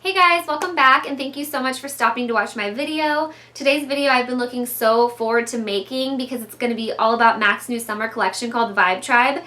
Hey guys, welcome back and thank you so much for stopping to watch my video. Today's video I've been looking so forward to making because it's going to be all about MAC's new summer collection called Vibe Tribe.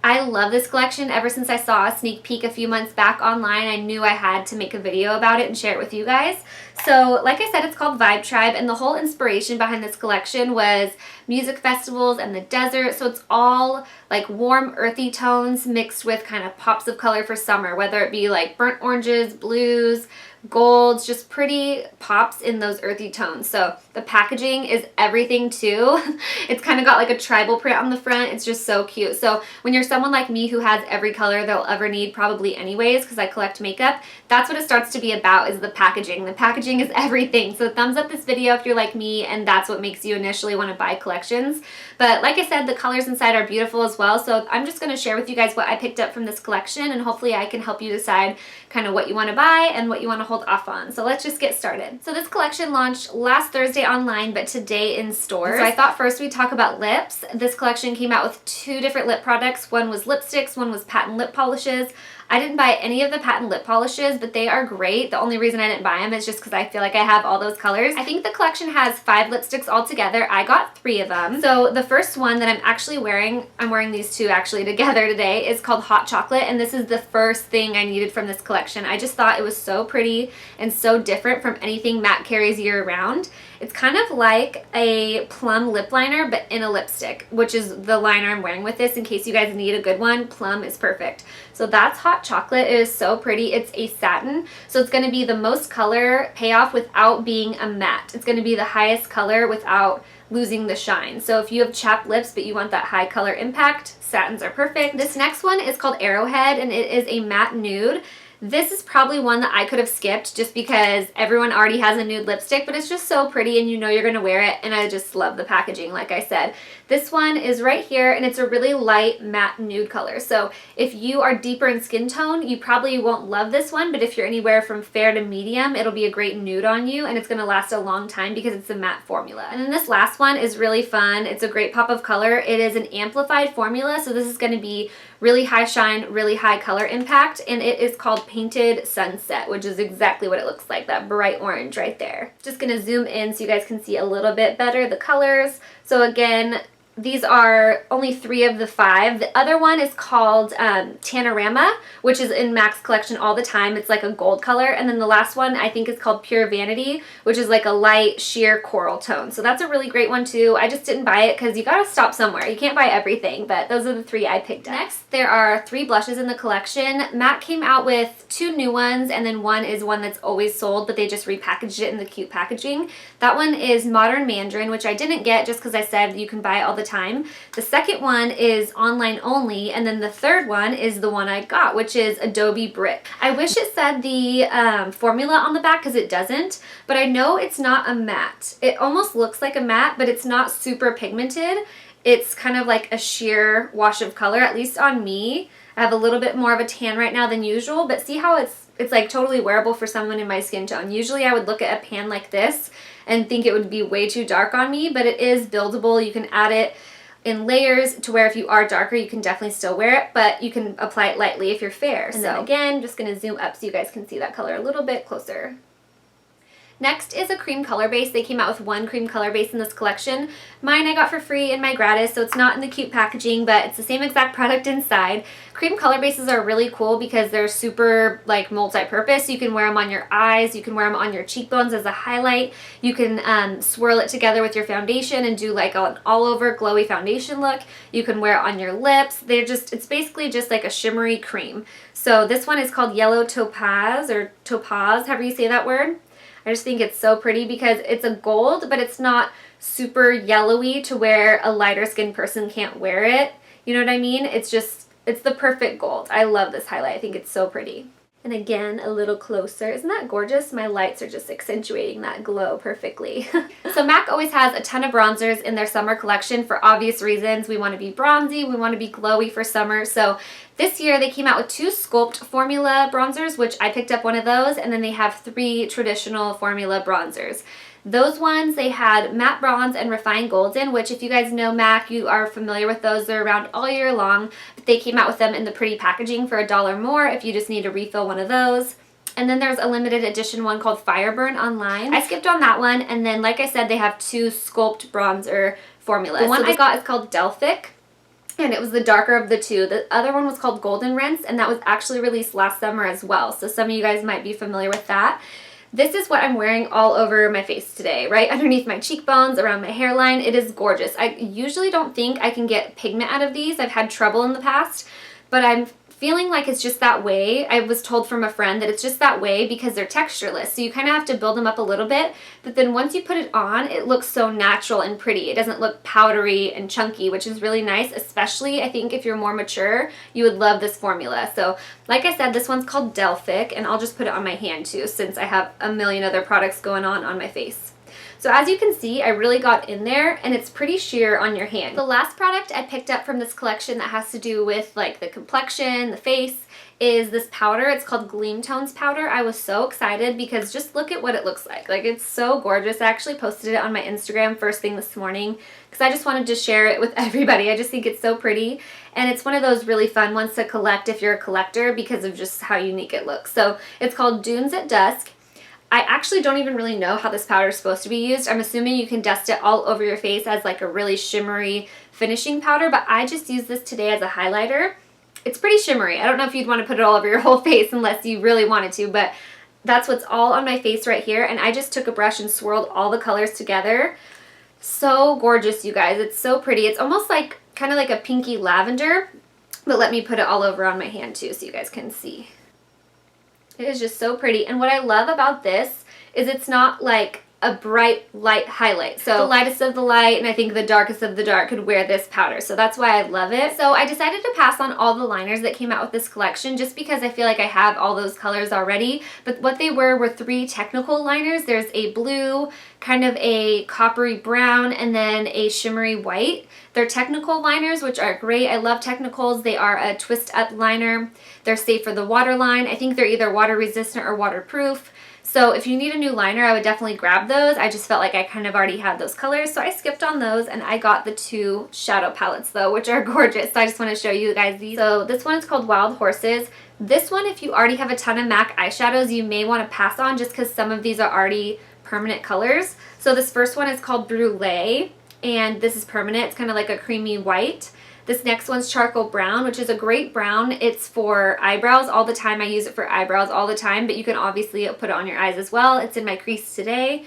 I love this collection. Ever since I saw a sneak peek a few months back online, I knew I had to make a video about it and share it with you guys. So like I said, it's called Vibe Tribe, and the whole inspiration behind this collection was music festivals and the desert. So it's all like warm earthy tones mixed with kind of pops of color for summer, whether it be like burnt oranges, blues, golds, just pretty pops in those earthy tones. So the packaging is everything too. It's kind of got like a tribal print on the front. It's just so cute. So when you're someone like me who has every color they'll ever need probably anyways, because I collect makeup, that's what it starts to be about, is the packaging. The packaging is everything. So thumbs up this video if you're like me and that's what makes you initially want to buy collections. But like I said, the colors inside are beautiful as well. So I'm just going to share with you guys what I picked up from this collection, and hopefully I can help you decide kind of what you want to buy and what you want to hold off on. So let's just get started. So this collection launched last Thursday online, but today in stores. So I thought first we'd talk about lips. This collection came out with two different lip products. One was lipsticks, one was patent lip polishes. I didn't buy any of the patent lip polishes, but they are great. The only reason I didn't buy them is just because I feel like I have all those colors. I think the collection has 5 lipsticks altogether. I got 3 of them. So the first one that I'm actually wearing, I'm wearing these two actually together today, is called Hot Chocolate, and this is the first thing I needed from this collection. I just thought it was so pretty and so different from anything MAC carries year round. It's kind of like a plum lip liner, but in a lipstick, which is the liner I'm wearing with this. In case you guys need a good one, plum is perfect. So that's Hot Chocolate. It is so pretty. It's a satin, so it's going to be the most color payoff without being a matte. It's going to be the highest color without losing the shine. So if you have chapped lips but you want that high color impact, satins are perfect. This next one is called Arrowhead, and it is a matte nude. This is probably one that I could have skipped just because everyone already has a nude lipstick, but it's just so pretty and you know you're going to wear it, and I just love the packaging like I said. This one is right here, and it's a really light matte nude color. So if you are deeper in skin tone, you probably won't love this one, but if you're anywhere from fair to medium, it'll be a great nude on you, and it's going to last a long time because it's a matte formula. And then this last one is really fun. It's a great pop of color. It is an amplified formula, so this is going to be really high shine, really high color impact, and it is called Painted Sunset, which is exactly what it looks like, that bright orange right there. Just gonna zoom in so you guys can see a little bit better the colors. So again, these are only 3 of the 5. The other one is called Tanorama, which is in MAC's collection all the time. It's like a gold color. And then the last one I think is called Pure Vanity, which is like a light sheer coral tone. So that's a really great one too. I just didn't buy it because you gotta stop somewhere. You can't buy everything, but those are the 3 I picked up. Next, there are 3 blushes in the collection. MAC came out with 2 new ones, and then one is one that's always sold, but they just repackaged it in the cute packaging. That one is Modern Mandarin, which I didn't get just because I said you can buy it all the time. The second one is online only, and then the third one is the one I got, which is Adobe Brick. I wish it said the formula on the back because it doesn't, but I know it's not a matte. It almost looks like a matte, but it's not super pigmented. It's kind of like a sheer wash of color, at least on me. I have a little bit more of a tan right now than usual, but see how it's like totally wearable for someone in my skin tone. Usually I would look at a pan like this and think it would be way too dark on me, but it is buildable. You can add it in layers to where if you are darker, you can definitely still wear it, but you can apply it lightly if you're fair. And then again, just gonna zoom up so you guys can see that color a little bit closer. Next is a cream color base. They came out with 1 cream color base in this collection. Mine I got for free in my gratis, so it's not in the cute packaging, but it's the same exact product inside. Cream color bases are really cool because they're super like multi-purpose. You can wear them on your eyes, you can wear them on your cheekbones as a highlight, you can swirl it together with your foundation and do like an all-over glowy foundation look. You can wear it on your lips. It's basically just like a shimmery cream. So this one is called Yellow Topaz, or Topaz, however you say that word. I just think it's so pretty because it's a gold, but it's not super yellowy to where a lighter skinned person can't wear it. You know what I mean? It's the perfect gold. I love this highlight. I think it's so pretty. And again, a little closer. Isn't that gorgeous? My lights are just accentuating that glow perfectly. So MAC always has a ton of bronzers in their summer collection for obvious reasons. We want to be bronzy, we want to be glowy for summer. So this year they came out with 2 Sculpt formula bronzers, which I picked up one of those, and then they have 3 traditional formula bronzers. Those ones, they had matte bronze and refined golden, which if you guys know MAC, you are familiar with those. They're around all year long. But they came out with them in the pretty packaging for $1 more if you just need to refill one of those. And then there's a limited edition one called Fireburn online. I skipped on that one, and then like I said, they have 2 Sculpt bronzer formulas. The one I got is called Delphic, and it was the darker of the 2. The other one was called Golden Rinse, and that was actually released last summer as well. So some of you guys might be familiar with that. This is what I'm wearing all over my face today, right underneath my cheekbones, around my hairline. It is gorgeous. I usually don't think I can get pigment out of these. I've had trouble in the past, but I'm feeling like it's just that way. I was told from a friend that it's just that way because they're textureless. So you kind of have to build them up a little bit, but then once you put it on, it looks so natural and pretty. It doesn't look powdery and chunky, which is really nice, especially I think if you're more mature, you would love this formula. So like I said, this one's called Delphic, and I'll just put it on my hand too since I have a million other products going on my face. So as you can see, I really got in there, and it's pretty sheer on your hand. The last product I picked up from this collection that has to do with like the complexion, the face, is this powder. It's called Gleam Tones powder. I was so excited because just look at what it looks like. Like, it's so gorgeous. I actually posted it on my Instagram first thing this morning because I just wanted to share it with everybody. I just think it's so pretty, and it's one of those really fun ones to collect if you're a collector because of just how unique it looks. So it's called Dunes at Dusk. I actually don't even really know how this powder is supposed to be used. I'm assuming you can dust it all over your face as like a really shimmery finishing powder, but I just used this today as a highlighter. It's pretty shimmery. I don't know if you'd want to put it all over your whole face unless you really wanted to, but that's what's all on my face right here, and I just took a brush and swirled all the colors together. So gorgeous, you guys. It's so pretty. It's almost like kind of like a pinky lavender, but let me put it all over on my hand too so you guys can see. It is just so pretty, and what I love about this is it's not like a bright light highlight. So the lightest of the light and I think the darkest of the dark could wear this powder, so that's why I love it. So I decided to pass on all the liners that came out with this collection just because I feel like I have all those colors already, but what they were 3 technical liners. There's a blue, kind of a coppery brown, and then a shimmery white. They're technical liners, which are great. I love technicals. They are a twist up liner. They're safe for the waterline. I think they're either water resistant or waterproof. So if you need a new liner, I would definitely grab those. I just felt like I kind of already had those colors, so I skipped on those, and I got the 2 shadow palettes though, which are gorgeous. So I just want to show you guys these. So this one is called Wild Horses. This one, if you already have a ton of MAC eyeshadows, you may want to pass on just because some of these are already permanent colors. So this first one is called Brulee, and this is permanent. It's kind of like a creamy white. This next one's Charcoal Brown, which is a great brown. It's for eyebrows all the time. I use it for eyebrows all the time, but you can obviously put it on your eyes as well. It's in my crease today.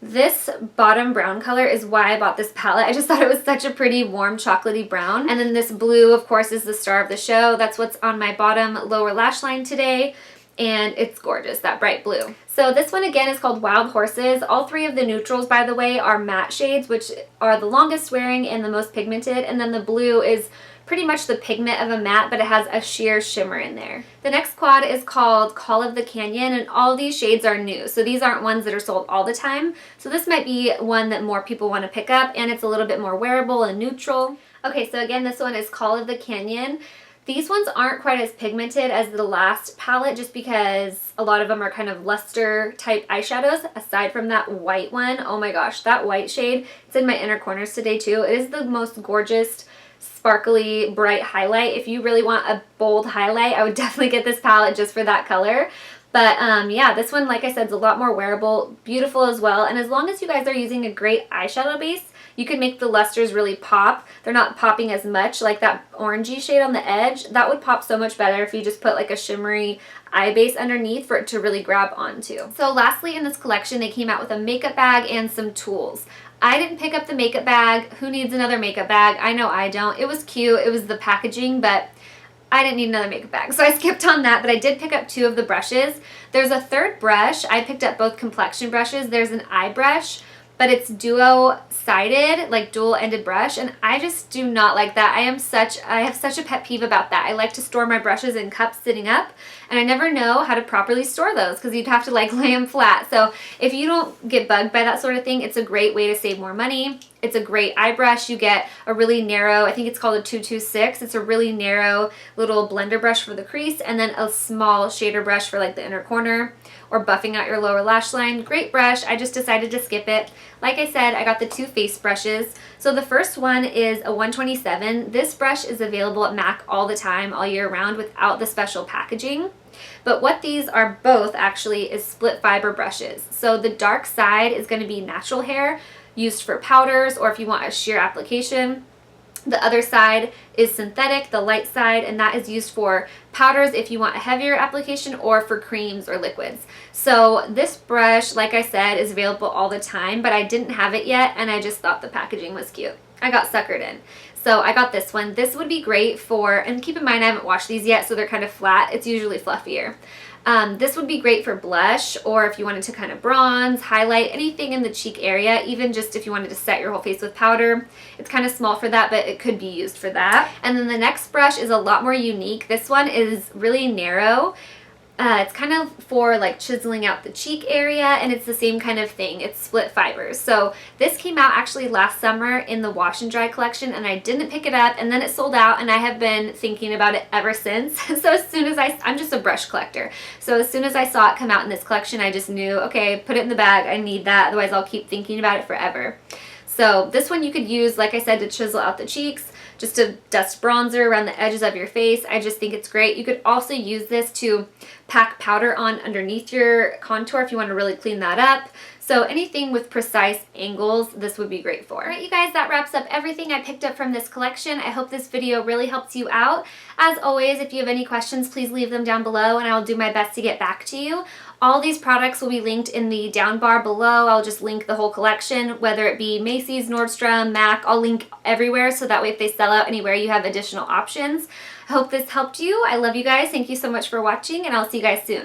This bottom brown color is why I bought this palette. I just thought it was such a pretty warm chocolatey brown. And then this blue, of course, is the star of the show. That's what's on my bottom lower lash line today, and it's gorgeous, that bright blue. So this one again is called Wild Horses. All 3 of the neutrals, by the way, are matte shades, which are the longest wearing and the most pigmented, and then the blue is pretty much the pigment of a matte, but it has a sheer shimmer in there. The next quad is called Call of the Canyon, and all these shades are new, so these aren't ones that are sold all the time. So this might be one that more people want to pick up, and it's a little bit more wearable and neutral. Okay, so again, this one is Call of the Canyon. These ones aren't quite as pigmented as the last palette just because a lot of them are kind of luster type eyeshadows. Aside from that white one, oh my gosh, that white shade, it's in my inner corners today too. It is the most gorgeous, sparkly, bright highlight. If you really want a bold highlight, I would definitely get this palette just for that color. But yeah, this one, like I said, is a lot more wearable, beautiful as well. And as long as you guys are using a great eyeshadow base, you can make the lusters really pop. They're not popping as much, like that orangey shade on the edge. That would pop so much better if you just put like a shimmery eye base underneath for it to really grab onto. So lastly in this collection, they came out with a makeup bag and some tools. I didn't pick up the makeup bag. Who needs another makeup bag? I know I don't. It was cute. It was the packaging, but I didn't need another makeup bag, so I skipped on that, but I did pick up 2 of the brushes. There's a 3rd brush. I picked up both complexion brushes. There's an eye brush, but it's duo-sided, like dual-ended brush, and I just do not like that. I have such a pet peeve about that. I like to store my brushes in cups sitting up, and I never know how to properly store those because you'd have to like lay them flat. So if you don't get bugged by that sort of thing, it's a great way to save more money. It's a great eye brush. You get a really narrow, I think it's called a 226. It's a really narrow little blender brush for the crease, and then a small shader brush for like the inner corner. or buffing out your lower lash line. Great brush. I just decided to skip it. Like I said, I got the two face brushes. So the first one is a 127. This brush is available at MAC all the time, all year round, without the special packaging. But what these are both actually is split fiber brushes. So the dark side is going to be natural hair used for powders or if you want a sheer application. The other side is synthetic, the light side, and that is used for powders if you want a heavier application or for creams or liquids. So this brush, like I said, is available all the time, but I didn't have it yet and I just thought the packaging was cute. I got suckered in. So I got this one. This would be great for, and keep in mind I haven't washed these yet, so they're kind of flat. It's usually fluffier. This would be great for blush or if you wanted to kind of bronze, highlight, anything in the cheek area, even just if you wanted to set your whole face with powder. It's kind of small for that, but it could be used for that. And then the next brush is a lot more unique. This one is really narrow. It's kind of for like chiseling out the cheek area, and it's the same kind of thing. It's split fibers. So this came out actually last summer in the wash and dry collection, and I didn't pick it up, and then it sold out, and I have been thinking about it ever since. So as soon as I'm just a brush collector. So as soon as I saw it come out in this collection, I just knew, okay, put it in the bag. I need that. Otherwise I'll keep thinking about it forever. So this one you could use, like I said, to chisel out the cheeks, just to dust bronzer around the edges of your face. I just think it's great. You could also use this to pack powder on underneath your contour if you want to really clean that up. So anything with precise angles, this would be great for. All right, you guys, that wraps up everything I picked up from this collection. I hope this video really helps you out. As always, if you have any questions, please leave them down below and I'll do my best to get back to you. All these products will be linked in the down bar below. I'll just link the whole collection, whether it be Macy's, Nordstrom, MAC. I'll link everywhere so that way if they sell out anywhere, you have additional options. I hope this helped you. I love you guys. Thank you so much for watching, and I'll see you guys soon.